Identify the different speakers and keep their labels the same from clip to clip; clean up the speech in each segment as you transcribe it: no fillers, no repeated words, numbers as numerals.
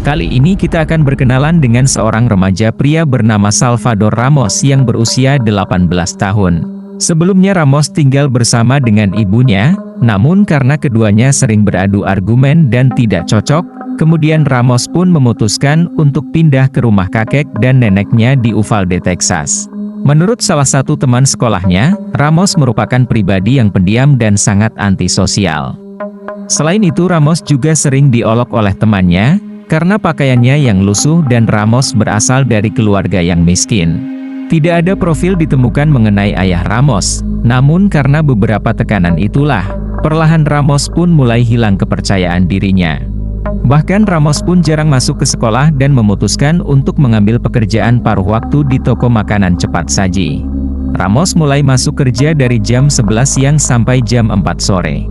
Speaker 1: Kali ini kita akan berkenalan dengan seorang remaja pria bernama Salvador Ramos yang berusia 18 tahun. Sebelumnya Ramos tinggal bersama dengan ibunya, namun karena keduanya sering beradu argumen dan tidak cocok, kemudian Ramos pun memutuskan untuk pindah ke rumah kakek dan neneknya di Uvalde, Texas. Menurut salah satu teman sekolahnya, Ramos merupakan pribadi yang pendiam dan sangat antisosial. Selain itu Ramos juga sering diolok oleh temannya, karena pakaiannya yang lusuh dan Ramos berasal dari keluarga yang miskin. Tidak ada profil ditemukan mengenai ayah Ramos, namun karena beberapa tekanan itulah, perlahan Ramos pun mulai hilang kepercayaan dirinya. Bahkan Ramos pun jarang masuk ke sekolah dan memutuskan untuk mengambil pekerjaan paruh waktu di toko makanan cepat saji. Ramos mulai masuk kerja dari jam 11 siang sampai jam 4 sore.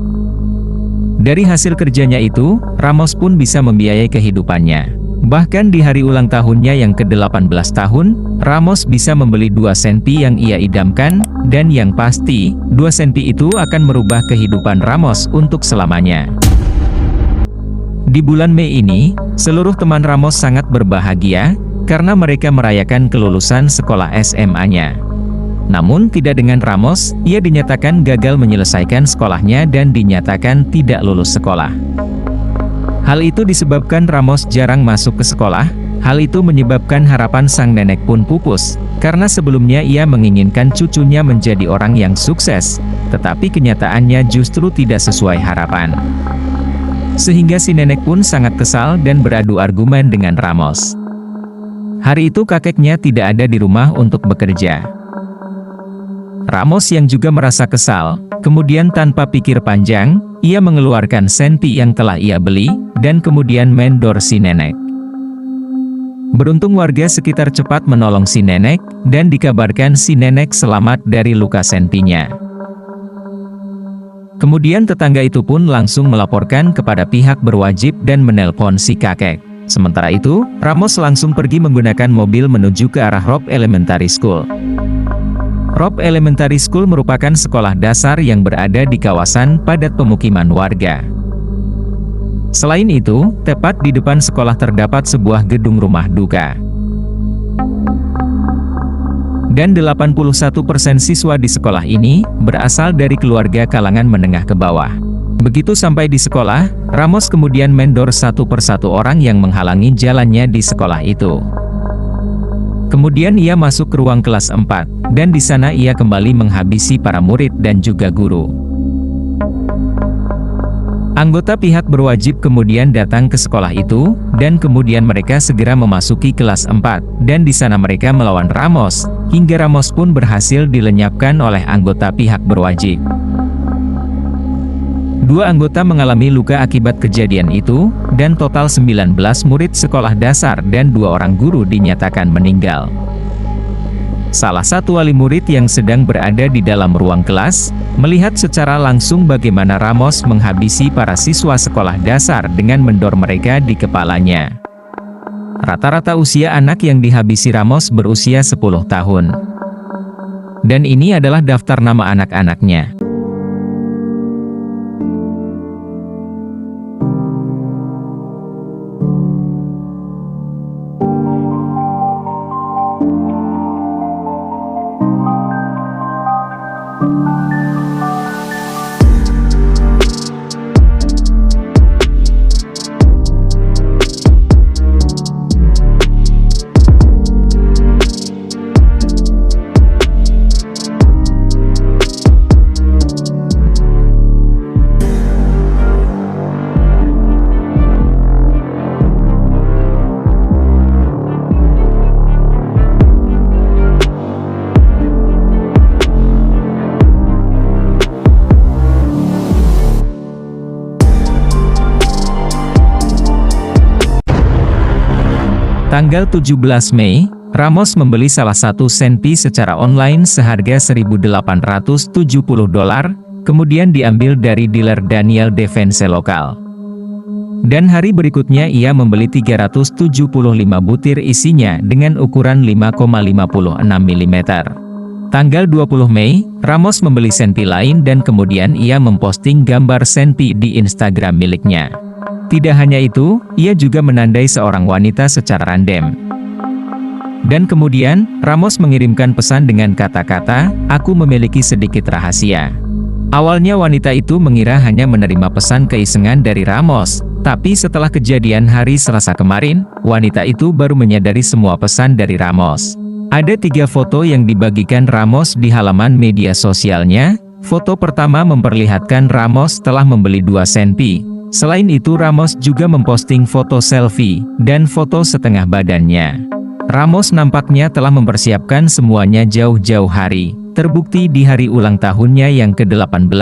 Speaker 1: Dari hasil kerjanya itu, Ramos pun bisa membiayai kehidupannya. Bahkan di hari ulang tahunnya yang ke-18 tahun, Ramos bisa membeli 2 senti yang ia idamkan, dan yang pasti, 2 senti itu akan merubah kehidupan Ramos untuk selamanya. Di bulan Mei ini, seluruh teman Ramos sangat berbahagia, karena mereka merayakan kelulusan sekolah SMA-nya. Namun tidak dengan Ramos, ia dinyatakan gagal menyelesaikan sekolahnya dan dinyatakan tidak lulus sekolah. Hal itu disebabkan Ramos jarang masuk ke sekolah, hal itu menyebabkan harapan sang nenek pun pupus, karena sebelumnya ia menginginkan cucunya menjadi orang yang sukses, tetapi kenyataannya justru tidak sesuai harapan. Sehingga si nenek pun sangat kesal dan beradu argumen dengan Ramos. Hari itu kakeknya tidak ada di rumah untuk bekerja. Ramos yang juga merasa kesal, kemudian tanpa pikir panjang, ia mengeluarkan senti yang telah ia beli, dan kemudian mendor si nenek. Beruntung warga sekitar cepat menolong si nenek, dan dikabarkan si nenek selamat dari luka sentinya. Kemudian tetangga itu pun langsung melaporkan kepada pihak berwajib dan menelpon si kakek. Sementara itu, Ramos langsung pergi menggunakan mobil menuju ke arah Robb Elementary School. Robb Elementary School merupakan sekolah dasar yang berada di kawasan padat pemukiman warga. Selain itu, tepat di depan sekolah terdapat sebuah gedung rumah duka. Dan 81% siswa di sekolah ini berasal dari keluarga kalangan menengah ke bawah. Begitu sampai di sekolah, Ramos kemudian mendor satu persatu orang yang menghalangi jalannya di sekolah itu. Kemudian ia masuk ke ruang kelas 4, dan di sana ia kembali menghabisi para murid dan juga guru. Anggota pihak berwajib kemudian datang ke sekolah itu, dan kemudian mereka segera memasuki kelas 4, dan di sana mereka melawan Ramos, hingga Ramos pun berhasil dilenyapkan oleh anggota pihak berwajib. 2 anggota mengalami luka akibat kejadian itu, dan total 19 murid sekolah dasar dan 2 orang guru dinyatakan meninggal. Salah satu wali murid yang sedang berada di dalam ruang kelas, melihat secara langsung bagaimana Ramos menghabisi para siswa sekolah dasar dengan mendor mereka di kepalanya. Rata-rata usia anak yang dihabisi Ramos berusia 10 tahun. Dan ini adalah daftar nama anak-anaknya. Tanggal 17 Mei, Ramos membeli salah satu senti secara online seharga $1.870, kemudian diambil dari dealer Daniel Defense lokal. Dan hari berikutnya ia membeli 375 butir isinya dengan ukuran 5,56 mm. Tanggal 20 Mei, Ramos membeli senti lain dan kemudian ia memposting gambar senti di Instagram miliknya. Tidak hanya itu, ia juga menandai seorang wanita secara random. Dan kemudian, Ramos mengirimkan pesan dengan kata-kata, "Aku memiliki sedikit rahasia." Awalnya wanita itu mengira hanya menerima pesan keisengan dari Ramos, tapi setelah kejadian hari Selasa kemarin, wanita itu baru menyadari semua pesan dari Ramos. Ada 3 foto yang dibagikan Ramos di halaman media sosialnya. Foto pertama memperlihatkan Ramos telah membeli 2 senti. Selain itu Ramos juga memposting foto selfie, dan foto setengah badannya. Ramos nampaknya telah mempersiapkan semuanya jauh-jauh hari. Terbukti di hari ulang tahunnya yang ke-18,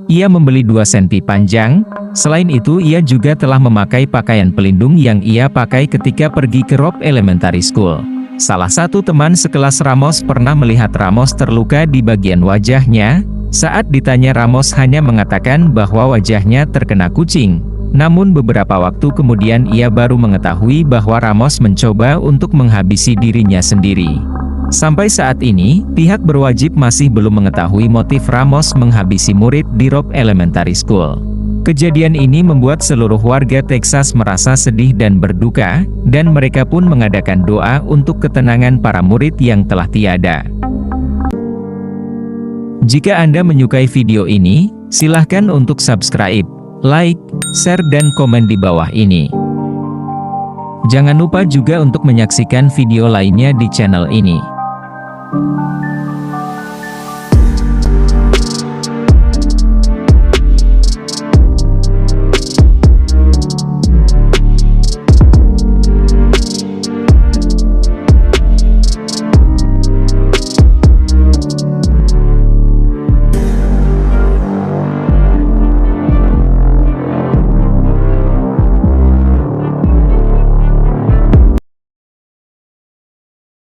Speaker 1: ia membeli 2 senti panjang. Selain itu ia juga telah memakai pakaian pelindung yang ia pakai ketika pergi ke Robb Elementary School. Salah satu teman sekelas Ramos pernah melihat Ramos terluka di bagian wajahnya. Saat ditanya Ramos hanya mengatakan bahwa wajahnya terkena kucing. Namun beberapa waktu kemudian ia baru mengetahui bahwa Ramos mencoba untuk menghabisi dirinya sendiri. Sampai saat ini, pihak berwajib masih belum mengetahui motif Ramos menghabisi murid di Robb Elementary School. Kejadian ini membuat seluruh warga Texas merasa sedih dan berduka, dan mereka pun mengadakan doa untuk ketenangan para murid yang telah tiada. Jika Anda menyukai video ini, silahkan untuk subscribe, like, share dan komen di bawah ini. Jangan lupa juga untuk menyaksikan video lainnya di channel ini.